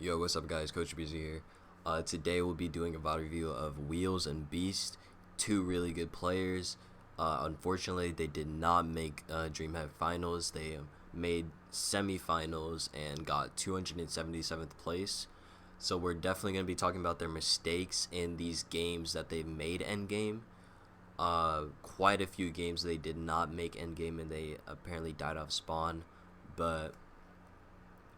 Yo, what's up guys, Coach Busy here. Today we'll be doing a VOD review of Wheels and Beast, two really good players. Unfortunately, they did not make DreamHack Finals. They made semifinals and got 277th place. So we're definitely going to be talking about their mistakes in these games that they've made Endgame. Quite a few games they did not make Endgame and they apparently died off spawn. But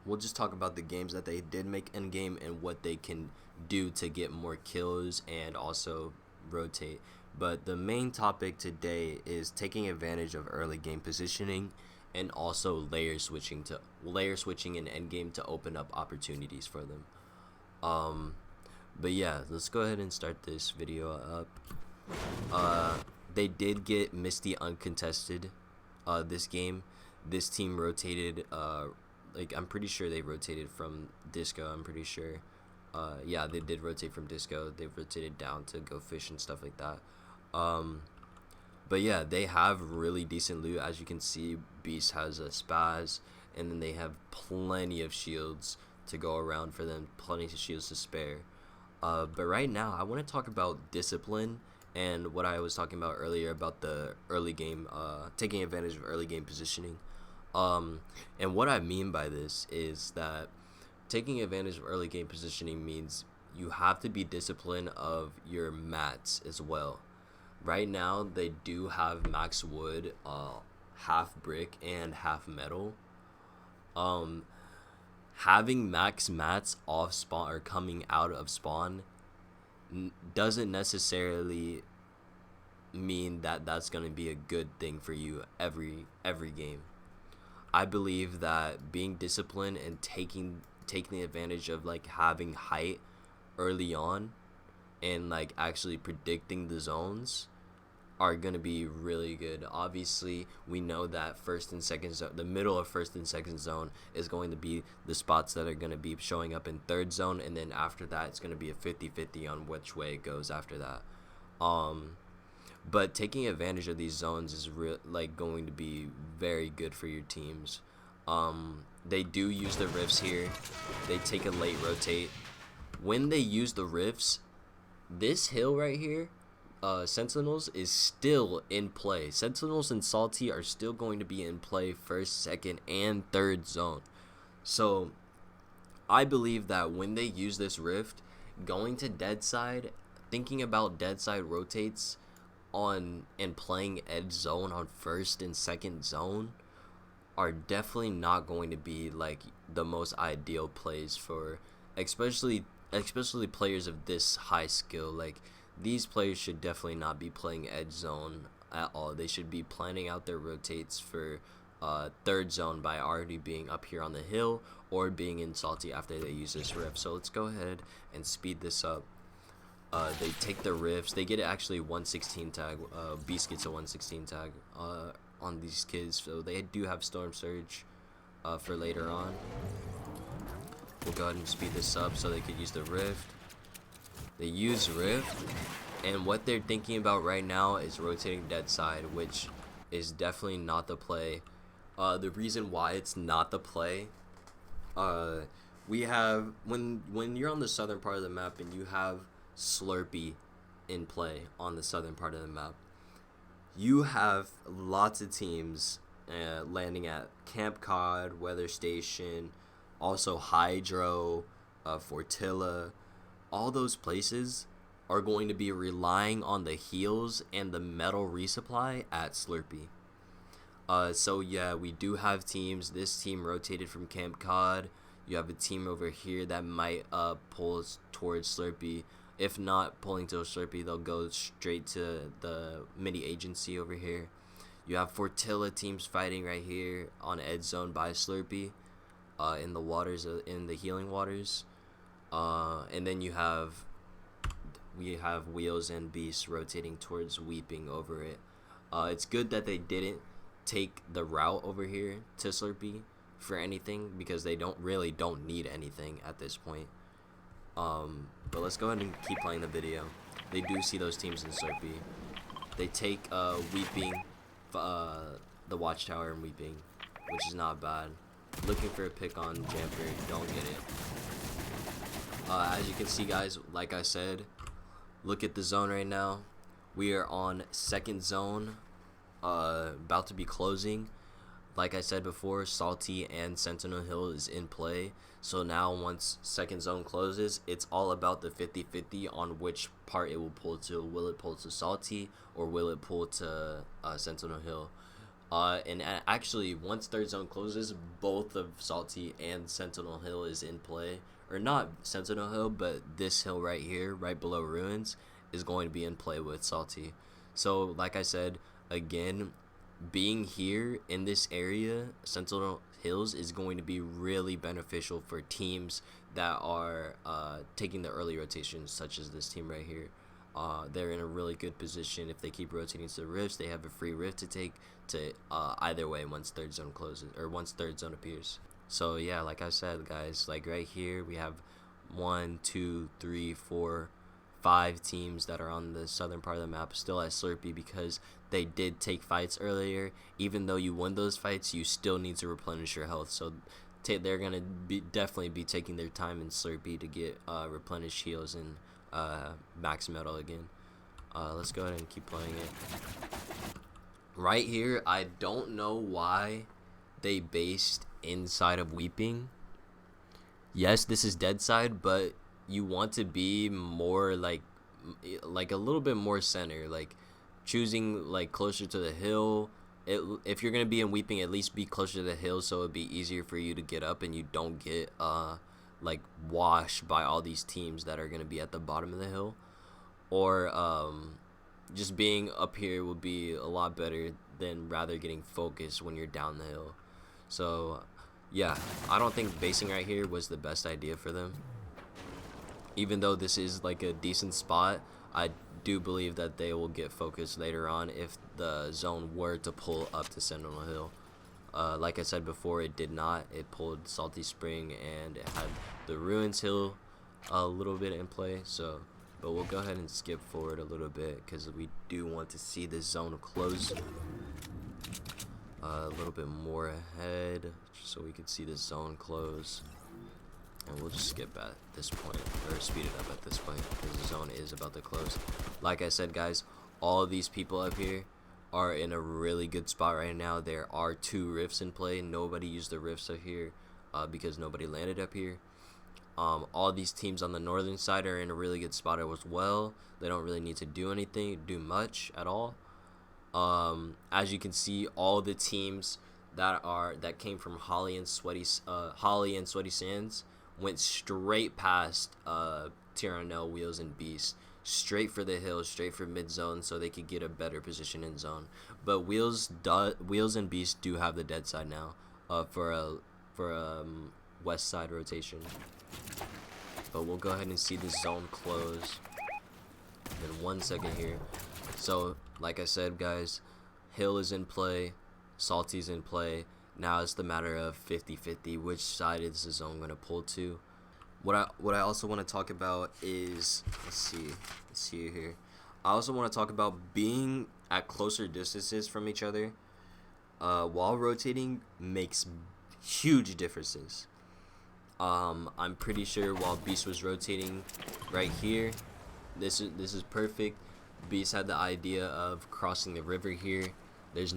we'll just talk about the games that they did make Endgame and what they can do to get more kills and also rotate. But the main topic today is taking advantage of early game positioning and also layer switching in Endgame to open up opportunities for them. But yeah, let's go ahead and start this video up. They did get Misty uncontested this game. This team rotated I'm pretty sure they rotated from Disco. I'm pretty sure. Yeah, they did rotate from Disco. They rotated down to go fish and stuff like that. But yeah, they have really decent loot. As you can see, Beast has a spaz, and then they have plenty of shields to go around for them. Plenty of shields to spare. But right now, I want to talk about discipline and what I was talking about earlier about the early game, taking advantage of early game positioning. And what I mean by this is that taking advantage of early game positioning means you have to be disciplined of your mats as well. Right now, they do have max wood, half brick, and half metal. Having max mats off spawn or coming out of spawn doesn't necessarily mean that that's going to be a good thing for you every game. I believe that being disciplined and taking advantage of like having height early on and like actually predicting the zones are going to be really good. Obviously, we know that first and second zone, the middle of first and second zone is going to be the spots that are going to be showing up in third zone, and then after that it's going to be a 50-50 on which way it goes after that. But taking advantage of these zones is going to be very good for your teams. They do use the rifts here. They take a late rotate. When they use the rifts, this hill right here, Sentinels, is still in play. Sentinels and Salty are still going to be in play first, second, and third zone. So I believe that when they use this rift, going to dead side, thinking about dead side rotates on and playing edge zone on first and second zone are definitely not going to be like the most ideal plays for especially players of this high skill. Like, these players should definitely not be playing edge zone at all. They should be planning out their rotates for third zone by already being up here on the hill or being in Salty after they use this rift. So let's go ahead and speed this up. They take the rifts. They get actually 116 tag. Beast gets a 116 tag on these kids. So they do have Storm Surge for later on. We'll go ahead and speed this up so they could use the rift. They use rift, and what they're thinking about right now is rotating dead side, which is definitely not the play. The reason why it's not the play, we have when you're on the southern part of the map and you have Slurpee in play on the southern part of the map, you have lots of teams landing at Camp Cod, Weather Station, also Hydro, Fortilla. All those places are going to be relying on the heals and the metal resupply at Slurpee. So yeah, we do have teams. This team rotated from Camp Cod. You have a team over here that might pull us towards Slurpee. If not pulling to Slurpee, they'll go straight to the mini agency over here. You have Fortilla teams fighting right here on edge zone by Slurpee, in the waters, in the healing waters. And then we have Wheels and Beast rotating towards Weeping over it. It's good that they didn't take the route over here to Slurpee for anything, because they don't need anything at this point. But let's go ahead and keep playing the video. They do see those teams in Slurpee. They take Weeping, the Watchtower and Weeping, which is not bad. Looking for a pick on Jumper, don't get it. As you can see, guys, like I said, look at the zone right now. We are on second zone, about to be closing. Like I said before, Salty and Sentinel Hill is in play. So now once second zone closes, it's all about the 50-50 on which part it will pull to. Will it pull to Salty or will it pull to Sentinel Hill? And actually, once third zone closes, both of Salty and Sentinel Hill is in play. Or not Sentinel Hill, but this hill right here, right below Ruins, is going to be in play with Salty. So, like I said, again, being here in this area, Sentinel Hills, is going to be really beneficial for teams that are taking the early rotations, such as this team right here. They're in a really good position. If they keep rotating to the rifts, they have a free rift to take to either way once third zone closes or once third zone appears. So yeah, like I said, guys, like right here we have 1, 2, 3, 4, 5 teams that are on the southern part of the map still at Slurpee because they did take fights earlier. Even though you won those fights, you still need to replenish your health. So they're gonna definitely be taking their time in Slurpee to get replenished heals and max metal again. Let's go ahead and keep playing it. Right here, I don't know why they based inside of Weeping. Yes, this is dead side, but you want to be more like a little bit more center, like choosing like closer to the hill. If you're gonna be in Weeping, at least be closer to the hill so it'd be easier for you to get up and you don't get like washed by all these teams that are gonna be at the bottom of the hill. Or just being up here would be a lot better than rather getting focused when you're down the hill. So yeah, I don't think basing right here was the best idea for them. Even though this is like a decent spot, I do believe that they will get focused later on if the zone were to pull up to Sentinel Hill. Like I said before, it did not. It pulled Salty Spring and it had the Ruins Hill a little bit in play. So, but we'll go ahead and skip forward a little bit because we do want to see this zone close a little bit more ahead so we can see this zone close. And we'll just skip at this point, or speed it up at this point, because the zone is about to close. Like I said, guys, all of these people up here are in a really good spot right now. There are 2 rifts in play. Nobody used the rifts up here because nobody landed up here. All these teams on the northern side are in a really good spot as well. They don't really need to do much at all. As you can see, all the teams that came from Holly and Sweaty Sands went straight past TRNL, Wheels, and Beast, straight for the hill, straight for mid zone, so they could get a better position in zone. But Wheels and Beast do have the dead side now for a west side rotation. But we'll go ahead and see the zone close in 1 second here. So like I said, guys, Hill is in play, Salty's in play. Now it's the matter of 50-50. Which side is the zone going to pull to? What I also want to talk about is, let's see here. I also want to talk about being at closer distances from each other while rotating makes huge differences. I'm pretty sure while Beast was rotating right here, this is perfect. Beast had the idea of crossing the river here. There's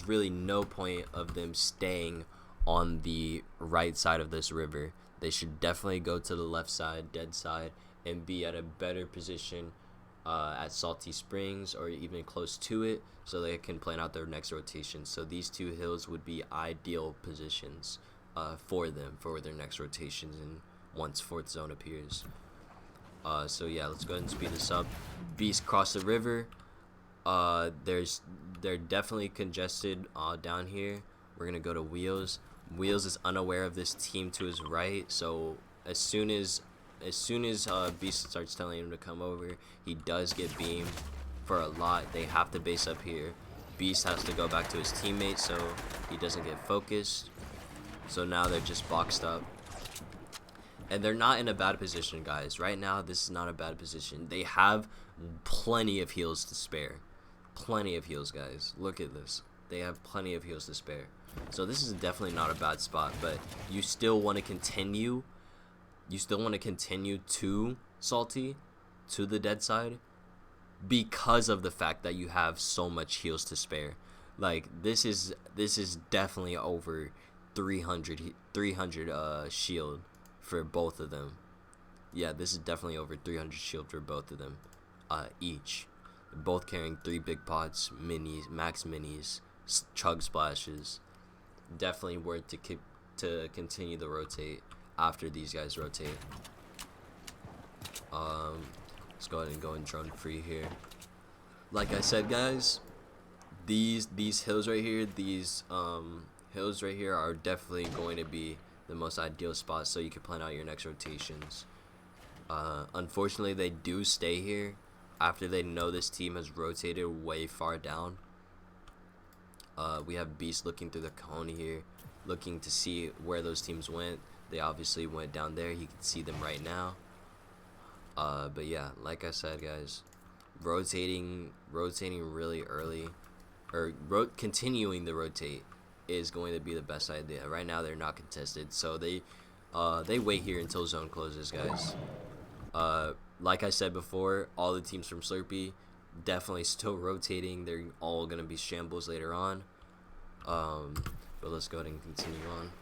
really no point of them staying on the right side of this river. They should definitely go to the left side, dead side, and be at a better position at Salty Springs or even close to it so they can plan out their next rotation. So these 2 hills would be ideal positions for them for their next rotations and once 4th zone appears. So yeah, let's go ahead and speed this up. Beast cross the river. They're definitely congested down here. We're gonna go to Wheels. Wheels is unaware of this team to his right, so as soon as Beast starts telling him to come over, he does get beamed for a lot. They have to base up here. Beast has to go back to his teammate so he doesn't get focused. So now they're just boxed up. And they're not in a bad position, guys. Right now, this is not a bad position. They have plenty of heals to spare. Plenty of heals, guys. Look at this. They have plenty of heals to spare. So this is definitely not a bad spot, but you still want to continue you still want to continue to salty, to the dead side, because of the fact that you have so much heals to spare. Like this is definitely over 300 shield for both of them. Yeah, this is definitely over 300 shield for both of them, each. Both carrying 3 big pots, minis, max minis, chug splashes. Definitely worth to continue the rotate after these guys rotate. Let's go ahead and go in drone free here. Like I said, guys, these hills right here, hills right here are definitely going to be the most ideal spot so you can plan out your next rotations. Unfortunately, they do stay here after they know this team has rotated way far down. We have Beast looking through the cone here, looking to see where those teams went. They obviously went down there. He can see them right now. But yeah, like I said, guys, rotating really early, or continuing the rotate is going to be the best idea. Right now, they're not contested, so they wait here until zone closes, guys. Like I said before, all the teams from Slurpee definitely still rotating. They're all gonna be shambles later on. But let's go ahead and continue on.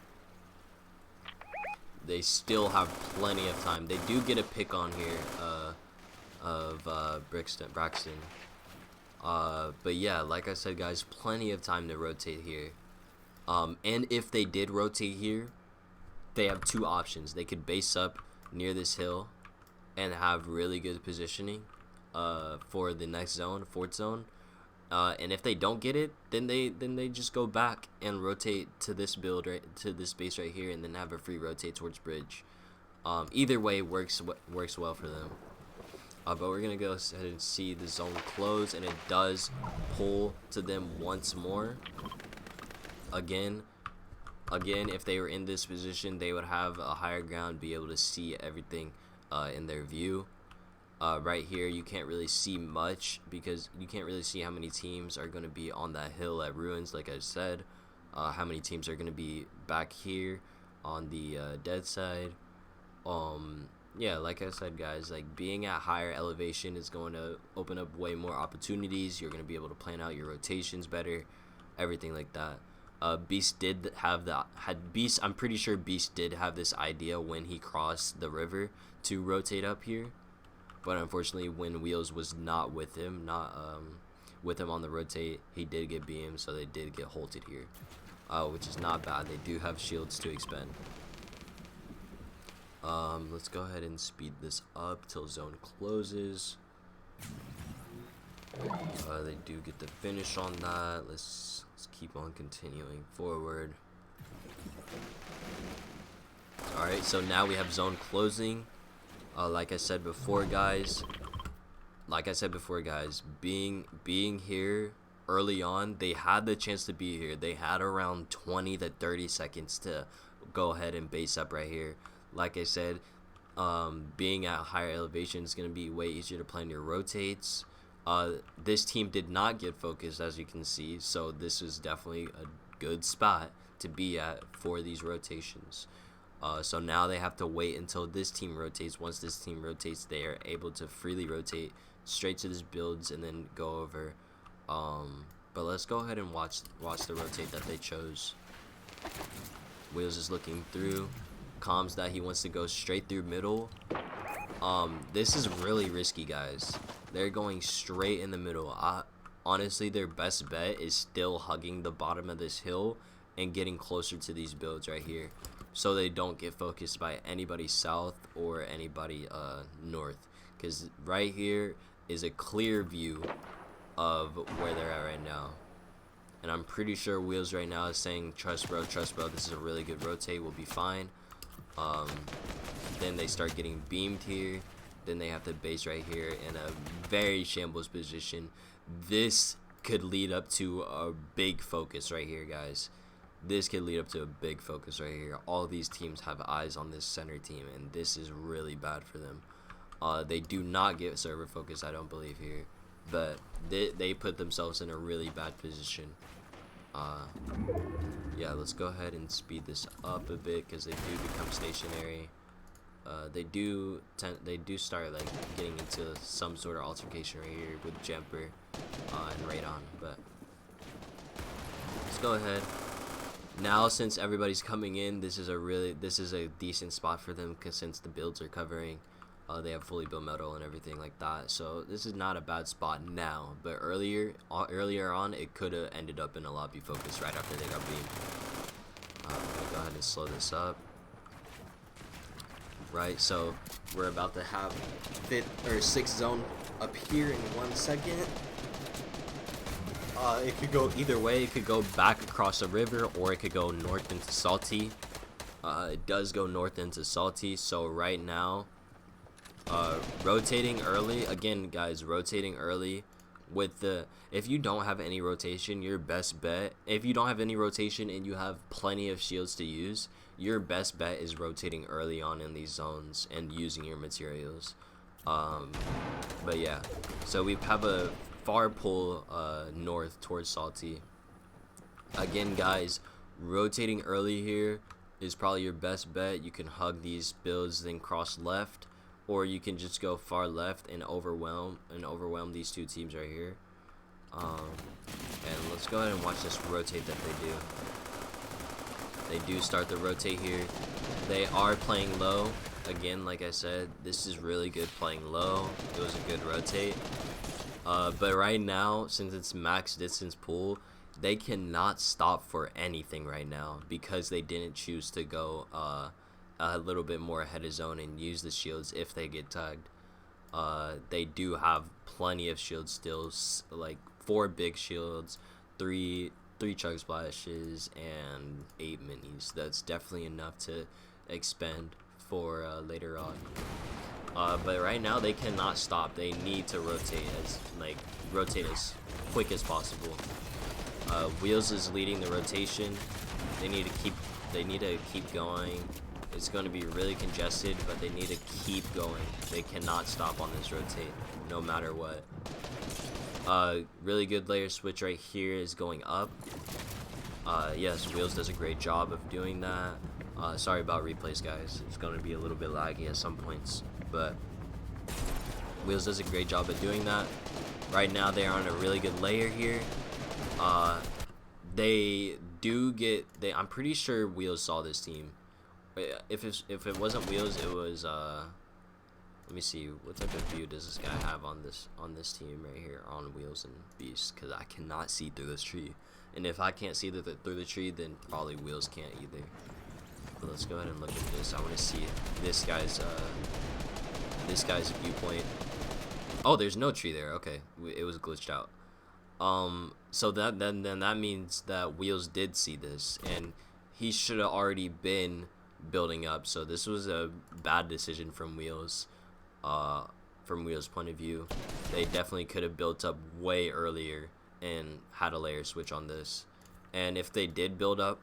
They still have plenty of time. They do get a pick on here of Braxton. But yeah, like I said, guys, plenty of time to rotate here. And if they did rotate here, they have 2 options. They could base up near this hill and have really good positioning for the next zone, 4th zone. And if they don't get it, then they just go back and rotate to this build, right to this base right here, and then have a free rotate towards bridge. Either way works well for them. But we're gonna go ahead and see the zone close, and it does pull to them once more. Again, if they were in this position, they would have a higher ground, be able to see everything in their view. Right here, you can't really see much because you can't really see how many teams are going to be on that hill at Ruins, like I said. How many teams are going to be back here on the dead side. Yeah, like I said, guys, like being at higher elevation is going to open up way more opportunities. You're going to be able to plan out your rotations better, everything like that. Beast did have that. I'm pretty sure Beast did have this idea when he crossed the river to rotate up here. But unfortunately, when Wheels was not with him, with him on the rotate, he did get beamed, so they did get halted here, which is not bad. They do have shields to expend. Let's go ahead and speed this up till zone closes. They do get the finish on that. Let's keep on continuing forward. All right, so now we have zone closing. Like I said before, guys, being here early on, they had the chance to be here. They had around 20 to 30 seconds to go ahead and base up right here. Like I said, being at higher elevation is going to be way easier to plan your rotates. This team did not get focused, as you can see, so this is definitely a good spot to be at for these rotations. So now they have to wait until this team rotates. Once this team rotates, they are able to freely rotate straight to this builds and then go over. But let's go ahead and watch the rotate that they chose. Wheels is looking through, comms that he wants to go straight through middle. This is really risky, guys. They're going straight in the middle. Honestly, their best bet is still hugging the bottom of this hill and getting closer to these builds right here, so they don't get focused by anybody south or anybody north, because right here is a clear view of where they're at right now. And I'm pretty sure Wheels right now is saying, trust bro, this is a really good rotate, we'll be fine. Then they start getting beamed here. Then they have to base right here in a very shambles position. This could lead up to a big focus right here, guys. This could lead up to a big focus right here. All these teams have eyes on this center team, and this is really bad for them. They do not get server focus, I don't believe, here, but they put themselves in a really bad position. Yeah, let's go ahead and speed this up a bit because they do become stationary. they do start like getting into some sort of altercation right here with Jumper and Radon. But let's go ahead. Now, since everybody's coming in, this is a decent spot for them, because since the builds are covering, they have fully built metal and everything like that. So this is not a bad spot now. But earlier on, it could have ended up in a lobby focus right after they got beamed. I'm gonna go ahead and slow this up. Right, so we're about to have 5th or 6th zone up here in 1 second. It could go either way. It could go back across the river, or it could go north into Salty. It does go north into Salty. So right now, rotating early. Again, guys, rotating early. If you don't have any rotation, your best bet. If you don't have any rotation and you have plenty of shields to use, your best bet is rotating early on in these zones and using your materials. But yeah, so we have a far pull north towards Salty. Again, guys, rotating early here is probably your best bet. You can hug these builds, then cross left, or you can just go far left and overwhelm these two teams right here. And let's go ahead and watch this rotate that they do. They do start the rotate here. They are playing low. Again, like I said, this is really good playing low. It was a good rotate. But right now, since it's max distance pool, they cannot stop for anything right now, because they didn't choose to go a little bit more ahead of zone and use the shields if they get tagged. They do have plenty of shields still, like 4 big shields, 3 chug splashes, and 8 minis. That's definitely enough to expend for later on. But right now they cannot stop. They need to rotate as quick as possible. Wheels is leading the rotation. They need to keep going. It's going to be really congested, but they need to keep going. They cannot stop on this rotate, no matter what. Really good layer switch right here is going up. Yes, Wheels does a great job of doing that. Sorry about replays, guys. It's going to be a little bit laggy at some points, but Wheels does a great job of doing that. Right now, they're on a really good layer here. I'm pretty sure Wheels saw this team. If it wasn't Wheels, it was let me see, what type of view does this guy have on this team right here on Wheels and Beast, because I cannot see through this tree, and if I can't see through the tree, then probably Wheels can't either. But let's go ahead and look at this. I want to see this guy's viewpoint. Oh, there's no tree there. Okay, it was glitched out. So that means that Wheels did see this, and he should have already been building up. So this was a bad decision from Wheels. From Wheels' point of view, they definitely could have built up way earlier and had a layer switch on this. And if they did build up,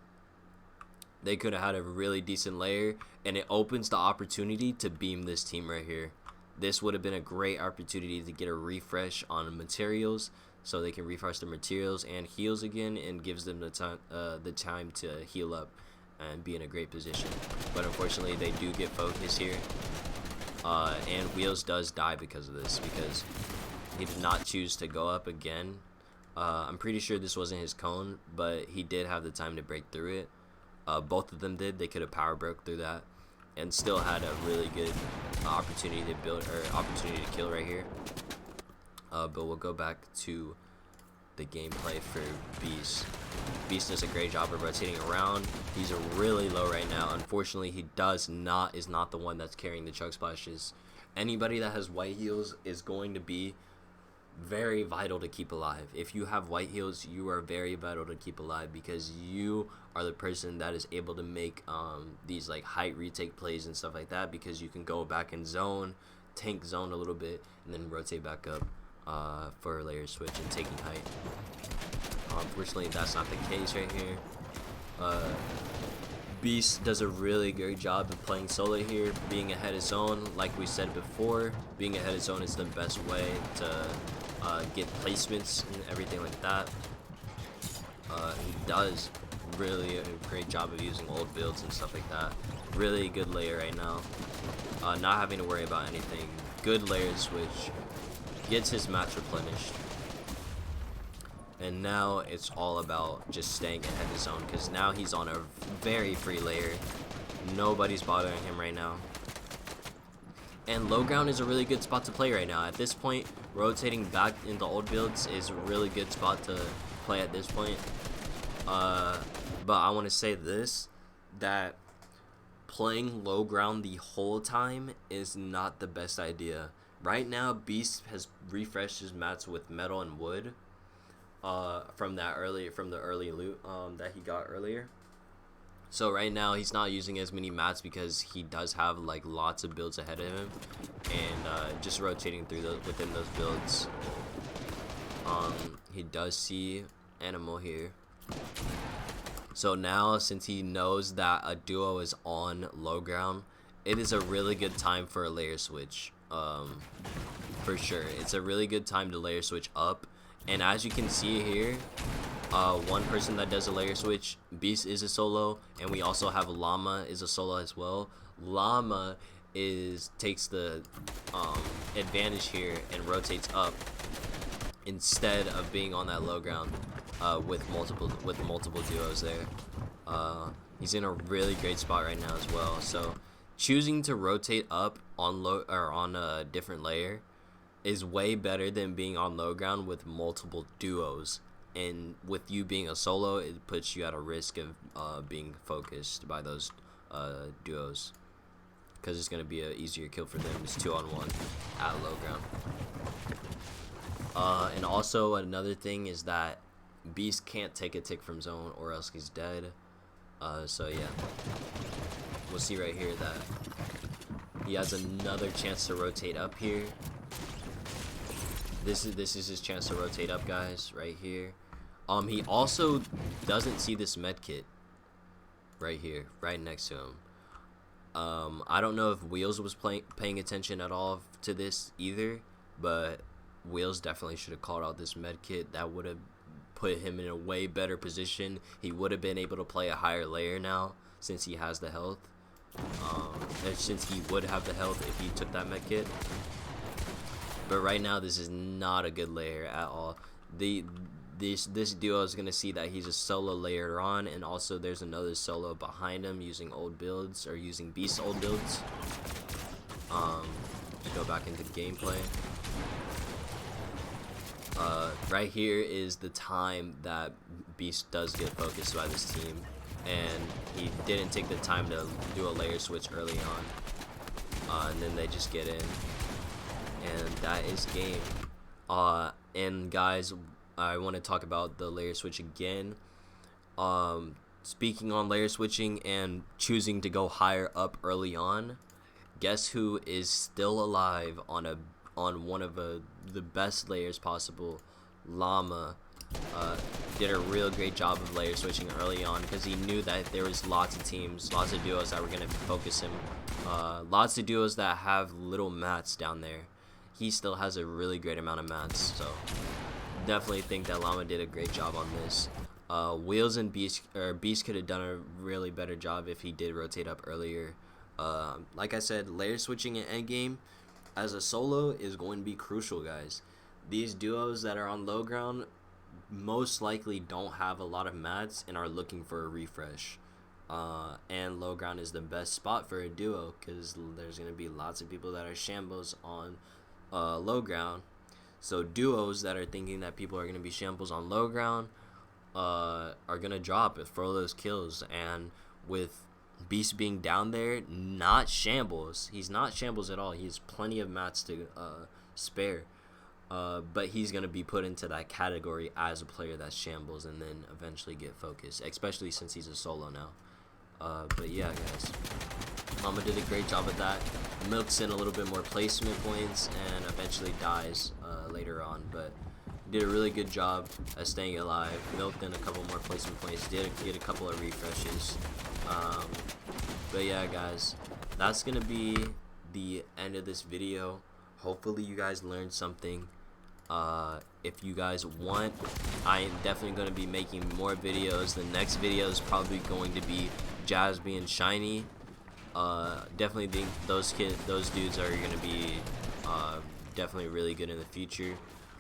they could have had a really decent layer, and it opens the opportunity to beam this team right here. This would have been a great opportunity to get a refresh on materials, so they can refresh their materials and heals again, and gives them the time to heal up and be in a great position. But unfortunately, they do get focused here, and Wheels does die because of this, because he did not choose to go up again. I'm pretty sure this wasn't his cone, but he did have the time to break through it. Both of them did. They could have power broke through that and still had a really good opportunity to build, or opportunity to kill right here. But we'll go back to the gameplay for Beast. Beast does a great job of rotating around. He's really low right now. Unfortunately, he is not the one that's carrying the chug splashes. Anybody that has white heals is going to be very vital to keep alive. If you have white heals, you are very vital to keep alive, because you are the person that is able to make these like height retake plays and stuff like that, because you can go back in zone, tank zone a little bit, and then rotate back up for a layer switch and taking height. Unfortunately, that's not the case right here. Beast does a really great job of playing solo here, being ahead of zone. Like we said before, being ahead of zone is the best way to get placements and everything like that. He does really a great job of using old builds and stuff like that. Really good layer right now. Not having to worry about anything. Good layer switch. Gets his match replenished. And now it's all about just staying ahead of zone, because now he's on a very free layer. Nobody's bothering him right now. And low ground is a really good spot to play right now. At this point, rotating back into old builds is a really good spot to play at this point. But I want to say this, that playing low ground the whole time is not the best idea. Right now, Beast has refreshed his mats with metal and wood from the early loot that he got earlier. So right now he's not using as many mats because he does have like lots of builds ahead of him, and just rotating through within those builds. He does see animal here. So now, since he knows that a duo is on low ground, it is a really good time for a layer switch. For sure, it's a really good time to layer switch up. And as you can see here, one person that does a layer switch, Beast is a solo, and we also have Llama is a solo as well. Llama takes the advantage here and rotates up instead of being on that low ground with multiple duos there. He's in a really great spot right now as well. So choosing to rotate up on a different layer is way better than being on low ground with multiple duos. And with you being a solo, it puts you at a risk of being focused by those duos, because it's going to be an easier kill for them. It's 2-on-1 at low ground. And also another thing is that Beast can't take a tick from zone or else he's dead. So yeah, we'll see right here that he has another chance to rotate up here. This is his chance to rotate up, guys, right here. He also doesn't see this med kit right here, right next to him. I don't know if Wheels was paying attention at all to this either, but Wheels definitely should have called out this med kit. That would have put him in a way better position. He would have been able to play a higher layer now, since he has the health. Since he would have the health if he took that med kit. But right now, this is not a good layer at all. This duo is going to see that he's a solo later on, and also there's another solo behind him using old builds, or using Beast old builds. Go back into gameplay. Right here is the time that Beast does get focused by this team, and he didn't take the time to do a layer switch early on, and then they just get in. And that is game. And guys, I want to talk about the layer switch again. Speaking on layer switching and choosing to go higher up early on, guess who is still alive on one of the best layers possible? Llama did a real great job of layer switching early on, because he knew that there was lots of teams, lots of duos that were going to focus him. Lots of duos that have little mats down there. He still has a really great amount of mats, so definitely think that Llama did a great job on this. Wheels and Beast could have done a really better job if he did rotate up earlier. Like I said, layer switching in endgame as a solo is going to be crucial, guys. These duos that are on low ground most likely don't have a lot of mats and are looking for a refresh. And low ground is the best spot for a duo, because there's going to be lots of people that are shambles on low ground. So duos that are thinking that people are going to be shambles on low ground are going to drop for those kills. And with Beast being down there, not shambles, he's not shambles at all. He has plenty of mats to spare. But he's going to be put into that category as a player that's shambles, and then eventually get focused, especially since he's a solo now. But yeah, guys, Mama did a great job of that. Milks in a little bit more placement points and eventually dies later on, but did a really good job at staying alive. Milked in a couple more placement points, did get a couple of refreshes. But yeah, guys, that's gonna be the end of this video. Hopefully you guys learned something. If you guys want, I am definitely going to be making more videos. The next video is probably going to be Jasby and Shiny. Definitely think those dudes are going to be definitely really good in the future.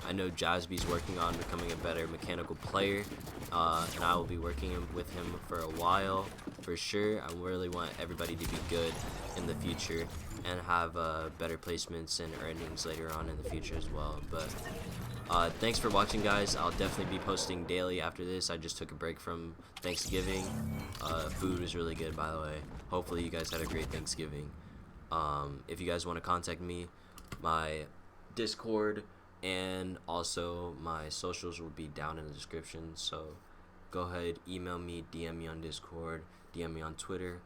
I know Jasby's working on becoming a better mechanical player, and I will be working with him for a while for sure. I really want everybody to be good in the future and have better placements and earnings later on in the future as well. But thanks for watching, guys. I'll definitely be posting daily after this. I just took a break from Thanksgiving. Food was really good, by the way. Hopefully you guys had a great Thanksgiving. If you guys want to contact me, my Discord and also my socials will be down in the description, so go ahead, email me, DM me on Discord, DM me on Twitter.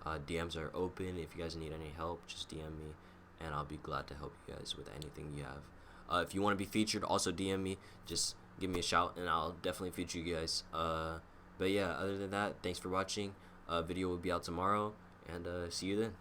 DMs are open. If you guys need any help, just DM me and I'll be glad to help you guys with anything you have. If you want to be featured, also DM me, just give me a shout and I'll definitely feature you guys. But yeah, other than that, thanks for watching. Video will be out tomorrow, and see you then.